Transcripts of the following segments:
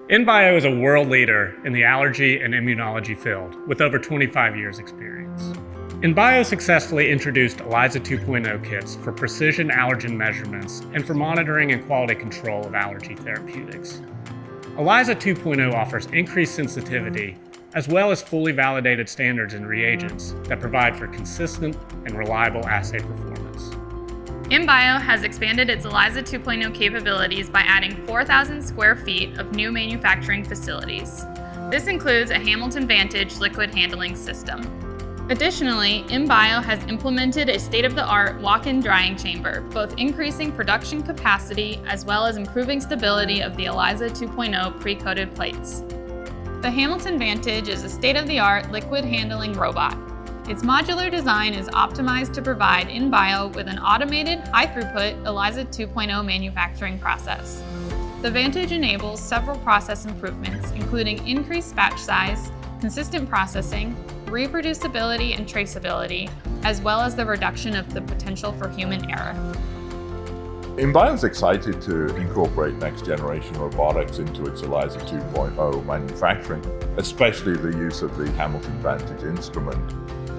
InBio is a world leader in the allergy and immunology field with over 25 years experience. InBio successfully introduced ELISA 2.0 kits for precision allergen measurements and for monitoring and quality control of allergy therapeutics. ELISA 2.0 offers increased sensitivity as well as fully validated standards and reagents that provide for consistent and reliable assay performance. InBio has expanded its ELISA 2.0 capabilities by adding 4,000 square feet of new manufacturing facilities. This includes a Hamilton Vantage liquid handling system. Additionally, InBio has implemented a state-of-the-art walk-in drying chamber, both increasing production capacity as well as improving stability of the ELISA 2.0 pre-coated plates. The Hamilton Vantage is a state-of-the-art liquid handling robot. Its modular design is optimized to provide InBio with an automated, high-throughput ELISA 2.0 manufacturing process. The Vantage enables several process improvements, including increased batch size, consistent processing, reproducibility and traceability, as well as the reduction of the potential for human error. InBio is excited to incorporate next-generation robotics into its ELISA 2.0 manufacturing, especially the use of the Hamilton Vantage instrument.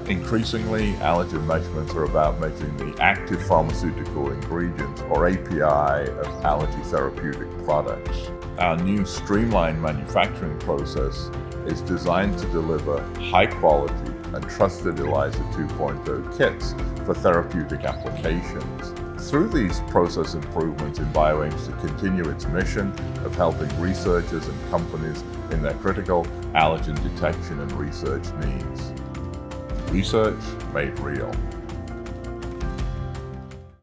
Increasingly, allergen measurements are about measuring the active pharmaceutical ingredient, or API, of allergy therapeutic products. Our new streamlined manufacturing process is designed to deliver high-quality and trusted ELISA 2.0 kits for therapeutic applications. Through these process improvements, InBio aims to continue its mission of helping researchers and companies in their critical allergen detection and research needs. Research made real.